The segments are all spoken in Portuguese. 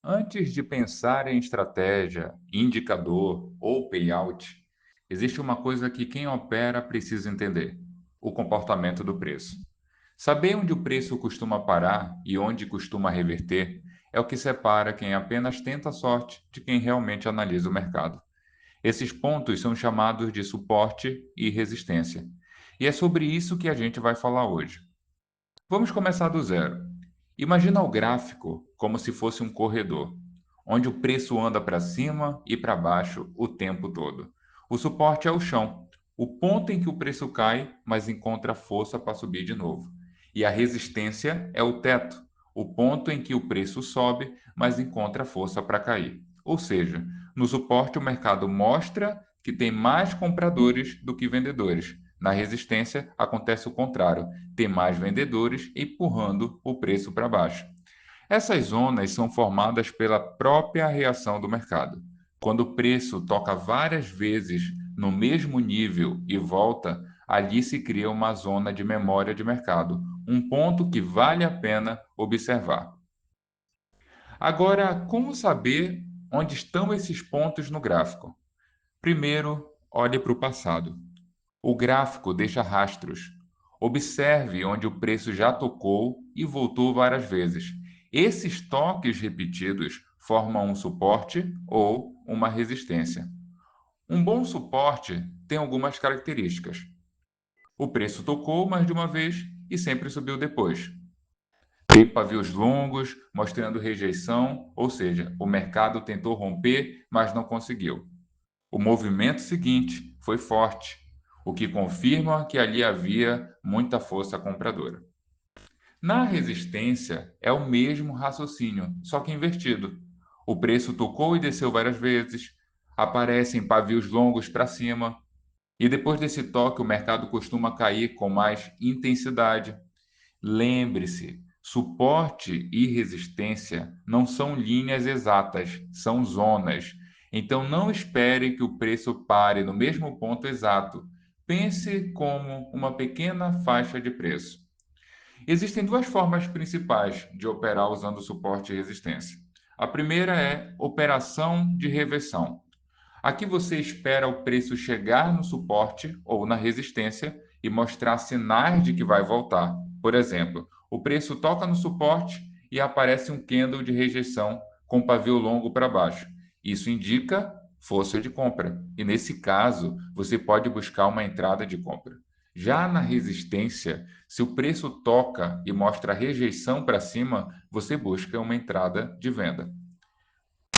Antes de pensar em estratégia, indicador ou payout, existe uma coisa que quem opera precisa entender: o comportamento do preço. Saber onde o preço costuma parar e onde costuma reverter é o que separa quem apenas tenta a sorte de quem realmente analisa o mercado. Esses pontos são chamados de suporte e resistência. E é sobre isso que a gente vai falar hoje. Vamos começar do zero. Imagina o gráfico como se fosse um corredor, onde o preço anda para cima e para baixo o tempo todo. O suporte é o chão, o ponto em que o preço cai, mas encontra força para subir de novo. E a resistência é o teto, o ponto em que o preço sobe, mas encontra força para cair. Ou seja, no suporte o mercado mostra que tem mais compradores do que vendedores. Na resistência acontece o contrário, tem mais vendedores empurrando o preço para baixo. Essas zonas são formadas pela própria reação do mercado. Quando o preço toca várias vezes no mesmo nível e volta, ali se cria uma zona de memória de mercado, um ponto que vale a pena observar. Agora, como saber onde estão esses pontos no gráfico? Primeiro, olhe para o passado. O gráfico deixa rastros. Observe onde o preço já tocou e voltou várias vezes. Esses toques repetidos formam um suporte ou uma resistência. Um bom suporte tem algumas características. O preço tocou mais de uma vez e sempre subiu depois. Tem pavios longos, mostrando rejeição, ou seja, o mercado tentou romper, mas não conseguiu. O movimento seguinte foi forte, o que confirma que ali havia muita força compradora. Na resistência, é o mesmo raciocínio, só que invertido. O preço tocou e desceu várias vezes, aparecem pavios longos para cima, e depois desse toque o mercado costuma cair com mais intensidade. Lembre-se, suporte e resistência não são linhas exatas, são zonas. Então não espere que o preço pare no mesmo ponto exato. Pense como uma pequena faixa de preço. Existem duas formas principais de operar usando suporte e resistência. A primeira é operação de reversão. Aqui você espera o preço chegar no suporte ou na resistência e mostrar sinais de que vai voltar. Por exemplo, o preço toca no suporte e aparece um candle de rejeição com pavio longo para baixo. Isso indica força de compra. E nesse caso, você pode buscar uma entrada de compra. Já na resistência, se o preço toca e mostra rejeição para cima, você busca uma entrada de venda.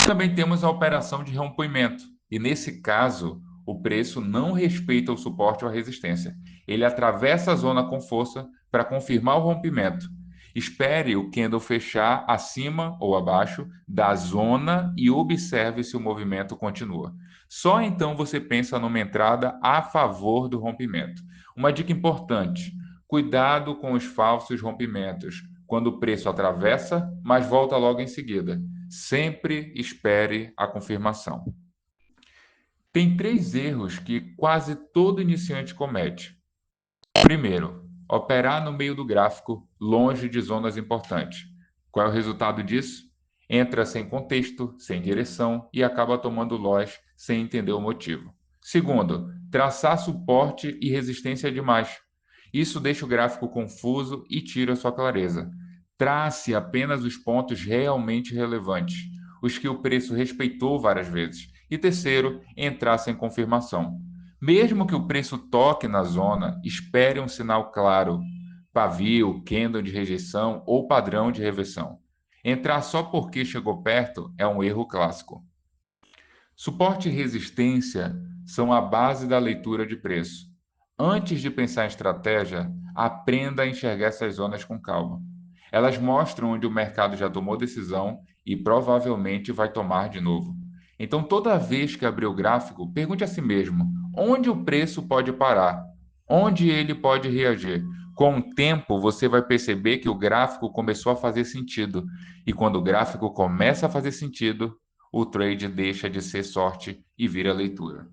Também temos a operação de rompimento, e nesse caso, o preço não respeita o suporte ou a resistência. Ele atravessa a zona com força para confirmar o rompimento. Espere o candle fechar acima ou abaixo da zona e observe se o movimento continua. Só então você pensa numa entrada a favor do rompimento. Uma dica importante: cuidado com os falsos rompimentos, quando o preço atravessa, mas volta logo em seguida. Sempre espere a confirmação. Tem três erros que quase todo iniciante comete. Primeiro, operar no meio do gráfico, longe de zonas importantes. Qual é o resultado disso? Entra sem contexto, sem direção e acaba tomando loss sem entender o motivo. Segundo, traçar suporte e resistência demais. Isso deixa o gráfico confuso e tira sua clareza. Trace apenas os pontos realmente relevantes, os que o preço respeitou várias vezes. E terceiro, entrar sem confirmação. Mesmo que o preço toque na zona, espere um sinal claro, pavio, candle de rejeição ou padrão de reversão. Entrar só porque chegou perto é um erro clássico. Suporte e resistência são a base da leitura de preço. Antes de pensar em estratégia, aprenda a enxergar essas zonas com calma. Elas mostram onde o mercado já tomou decisão e provavelmente vai tomar de novo. Então, toda vez que abrir o gráfico, pergunte a si mesmo: onde o preço pode parar? Onde ele pode reagir? Com o tempo, você vai perceber que o gráfico começou a fazer sentido. E quando o gráfico começa a fazer sentido, o trade deixa de ser sorte e vira leitura.